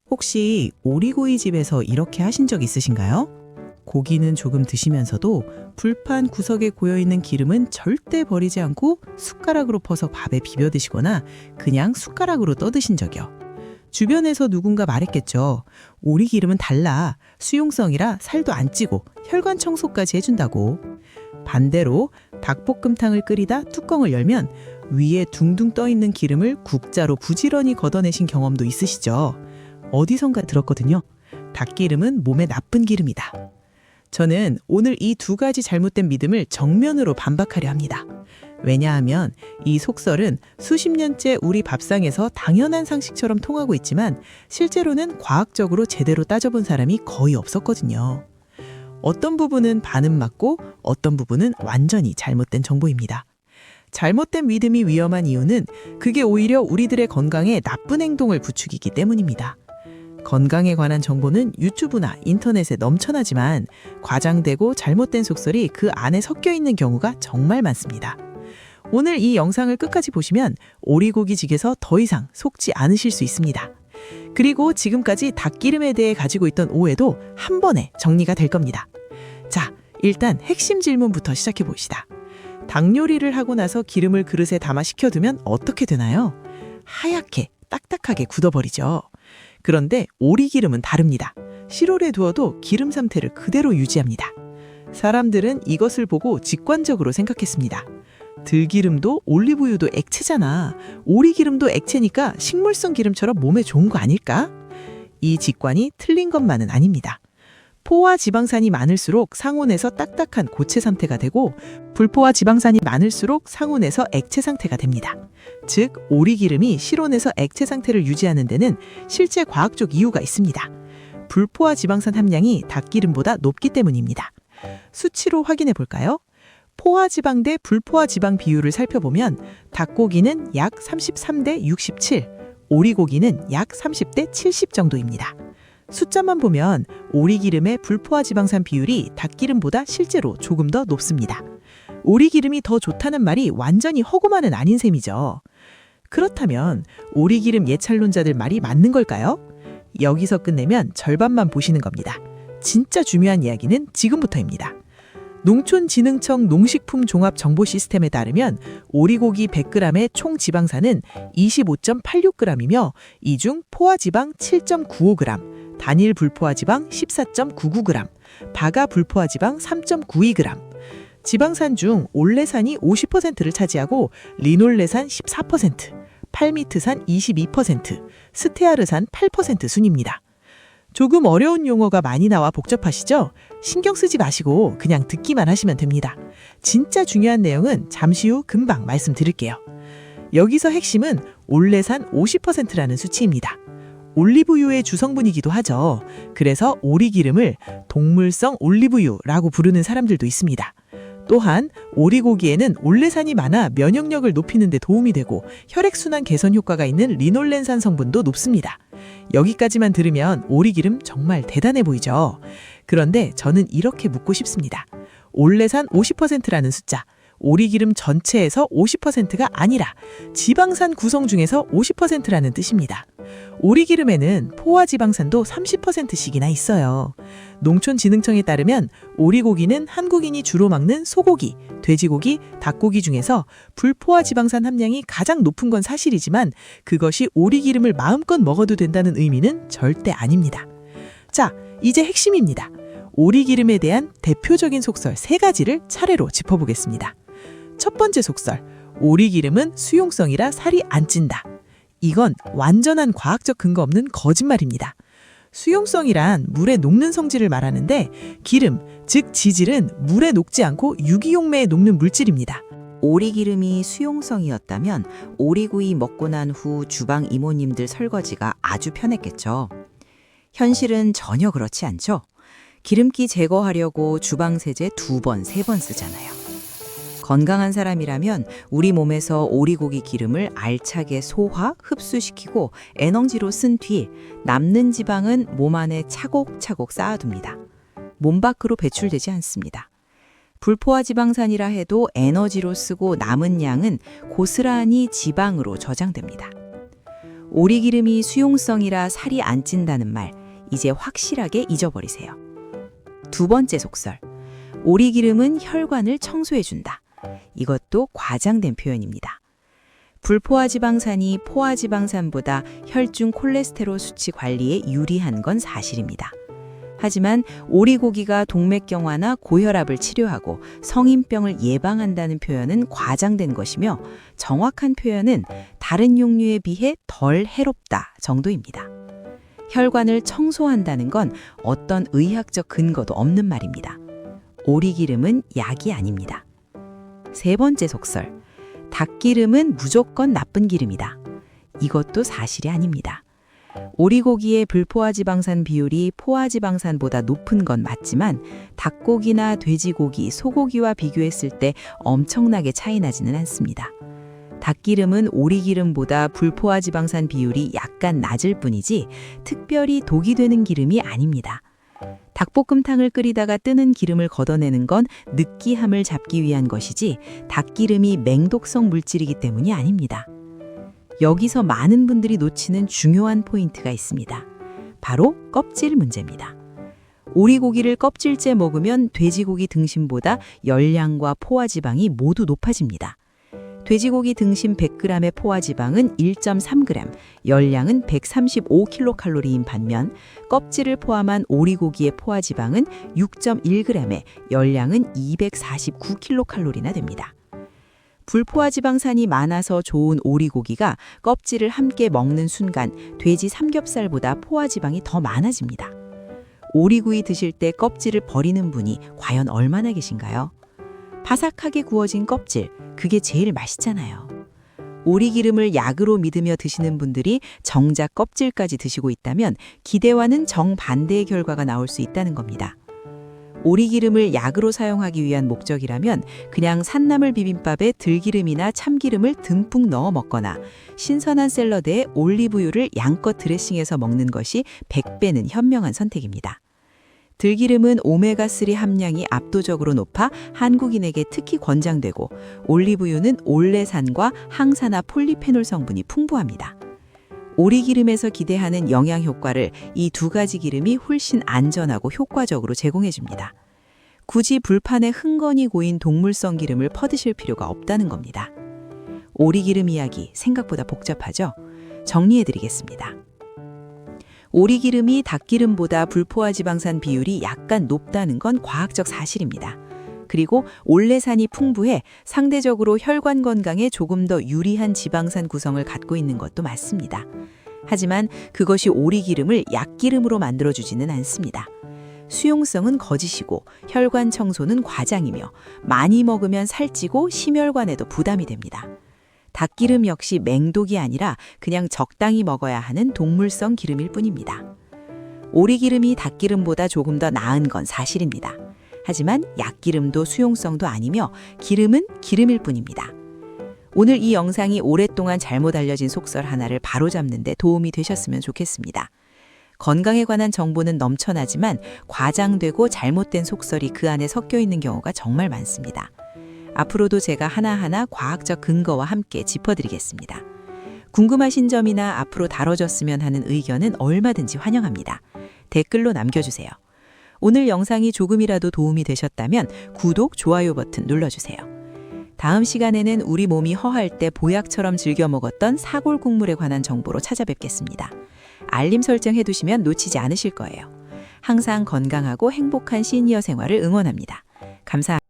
혹시 오리구이 집에서 이렇게 하신 적 있으신가요? 고기는 조금 드시면서도 불판 구석에 고여있는 기름은 절대 버리지 않고 숟가락으로 퍼서 밥에 비벼 드시거나 그냥 숟가락으로 떠 드신 적이요. 주변에서 누군가 말했겠죠. 오리 기름은 달라. 수용성이라 살도 안 찌고 혈관 청소까지 해준다고. 반대로 닭볶음탕을 끓이다 뚜껑을 열면 위에 둥둥 떠있는 기름을 국자로 부지런히 걷어내신 경험도 있으시죠? 어디선가 들었거든요. 닭기름은 몸에 나쁜 기름이다. 저는 오늘 이 두 가지 잘못된 믿음을 정면으로 반박하려 합니다. 왜냐하면 이 속설은 수십 년째 우리 밥상에서 당연한 상식처럼 통하고 있지만 실제로는 과학적으로 제대로 따져본 사람이 거의 없었거든요. 어떤 부분은 반은 맞고 어떤 부분은 완전히 잘못된 정보입니다. 잘못된 믿음이 위험한 이유는 그게 오히려 우리들의 건강에 나쁜 행동을 부추기기 때문입니다. 건강에 관한 정보는 유튜브나 인터넷에 넘쳐나지만 과장되고 잘못된 속설이 그 안에 섞여 있는 경우가 정말 많습니다. 오늘 이 영상을 끝까지 보시면 오리고기직에서 더 이상 속지 않으실 수 있습니다. 그리고 지금까지 닭기름에 대해 가지고 있던 오해도 한 번에 정리가 될 겁니다. 자, 일단 핵심 질문부터 시작해 봅시다. 닭 요리를 하고 나서 기름을 그릇에 담아 식혀두면 어떻게 되나요? 하얗게 딱딱하게 굳어버리죠. 그런데 오리기름은 다릅니다. 실온에 두어도 기름 상태를 그대로 유지합니다. 사람들은 이것을 보고 직관적으로 생각했습니다. 들기름도 올리브유도 액체잖아. 오리기름도 액체니까 식물성 기름처럼 몸에 좋은 거 아닐까? 이 직관이 틀린 것만은 아닙니다. 포와 지방산이 많을수록 상온에서 딱딱한 고체 상태가 되고 불포와 지방산이 많을수록 상온에서 액체 상태가 됩니다. 즉, 오리기름이 실온에서 액체 상태를 유지하는 데는 실제 과학적 이유가 있습니다. 불포화 지방산 함량이 닭기름보다 높기 때문입니다. 수치로 확인해 볼까요? 포화 지방 대 불포화 지방 비율을 살펴보면 닭고기는 약 33대 67, 오리고기는 약 30대 70 정도입니다. 숫자만 보면 오리기름의 불포화 지방산 비율이 닭기름보다 실제로 조금 더 높습니다. 오리기름이 더 좋다는 말이 완전히 허구만은 아닌 셈이죠. 그렇다면 오리기름 예찰론자들 말이 맞는 걸까요? 여기서 끝내면 절반만 보시는 겁니다. 진짜 중요한 이야기는 지금부터입니다. 농촌진흥청 농식품종합정보시스템에 따르면 오리고기 100g의 총 지방산은 25.86g이며 이 중 포화지방 7.95g, 단일 불포화지방 14.99g, 바가 불포화지방 3.92g. 지방산 중 올레산이 50%를 차지하고 리놀레산 14%, 팔미트산 22%, 스테아르산 8% 순입니다. 조금 어려운 용어가 많이 나와 복잡하시죠? 신경 쓰지 마시고 그냥 듣기만 하시면 됩니다. 진짜 중요한 내용은 잠시 후 금방 말씀드릴게요. 여기서 핵심은 올레산 50%라는 수치입니다. 올리브유의 주성분이기도 하죠. 그래서 오리기름을 동물성 올리브유라고 부르는 사람들도 있습니다. 또한 오리고기에는 올레산이 많아 면역력을 높이는 데 도움이 되고 혈액순환 개선 효과가 있는 리놀렌산 성분도 높습니다. 여기까지만 들으면 오리기름 정말 대단해 보이죠? 그런데 저는 이렇게 묻고 싶습니다. 올레산 50%라는 숫자, 오리기름 전체에서 50%가 아니라 지방산 구성 중에서 50%라는 뜻입니다. 오리기름에는 포화지방산도 30%씩이나 있어요. 농촌진흥청에 따르면 오리고기는 한국인이 주로 먹는 소고기, 돼지고기, 닭고기 중에서 불포화지방산 함량이 가장 높은 건 사실이지만 그것이 오리기름을 마음껏 먹어도 된다는 의미는 절대 아닙니다. 자, 이제 핵심입니다. 오리기름에 대한 대표적인 속설 3가지를 차례로 짚어보겠습니다. 첫 번째 속설, 오리기름은 수용성이라 살이 안 찐다. 이건 완전한 과학적 근거 없는 거짓말입니다. 수용성이란 물에 녹는 성질을 말하는데 기름, 즉 지질은 물에 녹지 않고 유기용매에 녹는 물질입니다. 오리기름이 수용성이었다면 오리구이 먹고 난 후 주방 이모님들 설거지가 아주 편했겠죠. 현실은 전혀 그렇지 않죠. 기름기 제거하려고 주방 세제 2번, 3번 쓰잖아요. 건강한 사람이라면 우리 몸에서 오리고기 기름을 알차게 소화, 흡수시키고 에너지로 쓴 뒤 남는 지방은 몸 안에 차곡차곡 쌓아둡니다. 몸 밖으로 배출되지 않습니다. 불포화 지방산이라 해도 에너지로 쓰고 남은 양은 고스란히 지방으로 저장됩니다. 오리기름이 수용성이라 살이 안 찐다는 말, 이제 확실하게 잊어버리세요. 두 번째 속설. 오리기름은 혈관을 청소해준다. 이것도 과장된 표현입니다. 불포화지방산이 포화지방산보다 혈중 콜레스테롤 수치 관리에 유리한 건 사실입니다. 하지만 오리고기가 동맥경화나 고혈압을 치료하고 성인병을 예방한다는 표현은 과장된 것이며 정확한 표현은 다른 육류에 비해 덜 해롭다 정도입니다. 혈관을 청소한다는 건 어떤 의학적 근거도 없는 말입니다. 오리기름은 약이 아닙니다. 세 번째 속설. 닭기름은 무조건 나쁜 기름이다. 이것도 사실이 아닙니다. 오리고기의 불포화지방산 비율이 포화지방산보다 높은 건 맞지만 닭고기나 돼지고기, 소고기와 비교했을 때 엄청나게 차이 나지는 않습니다. 닭기름은 오리기름보다 불포화지방산 비율이 약간 낮을 뿐이지 특별히 독이 되는 기름이 아닙니다. 닭볶음탕을 끓이다가 뜨는 기름을 걷어내는 건 느끼함을 잡기 위한 것이지 닭기름이 맹독성 물질이기 때문이 아닙니다. 여기서 많은 분들이 놓치는 중요한 포인트가 있습니다. 바로 껍질 문제입니다. 오리고기를 껍질째 먹으면 돼지고기 등심보다 열량과 포화지방이 모두 높아집니다. 돼지고기 등심 100g의 포화지방은 1.3g, 열량은 135kcal인 반면 껍질을 포함한 오리고기의 포화지방은 6.1g에 열량은 249kcal나 됩니다. 불포화지방산이 많아서 좋은 오리고기가 껍질을 함께 먹는 순간 돼지 삼겹살보다 포화지방이 더 많아집니다. 오리구이 드실 때 껍질을 버리는 분이 과연 얼마나 계신가요? 바삭하게 구워진 껍질, 그게 제일 맛있잖아요. 오리기름을 약으로 믿으며 드시는 분들이 정작 껍질까지 드시고 있다면 기대와는 정반대의 결과가 나올 수 있다는 겁니다. 오리기름을 약으로 사용하기 위한 목적이라면 그냥 산나물 비빔밥에 들기름이나 참기름을 듬뿍 넣어 먹거나 신선한 샐러드에 올리브유를 양껏 드레싱해서 먹는 것이 100배는 현명한 선택입니다. 들기름은 오메가3 함량이 압도적으로 높아 한국인에게 특히 권장되고 올리브유는 올레산과 항산화 폴리페놀 성분이 풍부합니다. 오리기름에서 기대하는 영양 효과를 이 두 가지 기름이 훨씬 안전하고 효과적으로 제공해줍니다. 굳이 불판에 흥건히 고인 동물성 기름을 퍼드실 필요가 없다는 겁니다. 오리기름 이야기 생각보다 복잡하죠? 정리해드리겠습니다. 오리기름이 닭기름보다 불포화지방산 비율이 약간 높다는 건 과학적 사실입니다. 그리고 올레산이 풍부해 상대적으로 혈관 건강에 조금 더 유리한 지방산 구성을 갖고 있는 것도 맞습니다. 하지만 그것이 오리기름을 약기름으로 만들어주지는 않습니다. 수용성은 거짓이고 혈관 청소는 과장이며 많이 먹으면 살찌고 심혈관에도 부담이 됩니다. 닭기름 역시 맹독이 아니라 그냥 적당히 먹어야 하는 동물성 기름일 뿐입니다. 오리기름이 닭기름보다 조금 더 나은 건 사실입니다. 하지만 약기름도 수용성도 아니며 기름은 기름일 뿐입니다. 오늘 이 영상이 오랫동안 잘못 알려진 속설 하나를 바로잡는 데 도움이 되셨으면 좋겠습니다. 건강에 관한 정보는 넘쳐나지만 과장되고 잘못된 속설이 그 안에 섞여 있는 경우가 정말 많습니다. 앞으로도 제가 하나하나 과학적 근거와 함께 짚어드리겠습니다. 궁금하신 점이나 앞으로 다뤄졌으면 하는 의견은 얼마든지 환영합니다. 댓글로 남겨주세요. 오늘 영상이 조금이라도 도움이 되셨다면 구독, 좋아요 버튼 눌러주세요. 다음 시간에는 우리 몸이 허할 때 보약처럼 즐겨 먹었던 사골 국물에 관한 정보로 찾아뵙겠습니다. 알림 설정 해두시면 놓치지 않으실 거예요. 항상 건강하고 행복한 시니어 생활을 응원합니다. 감사합니다.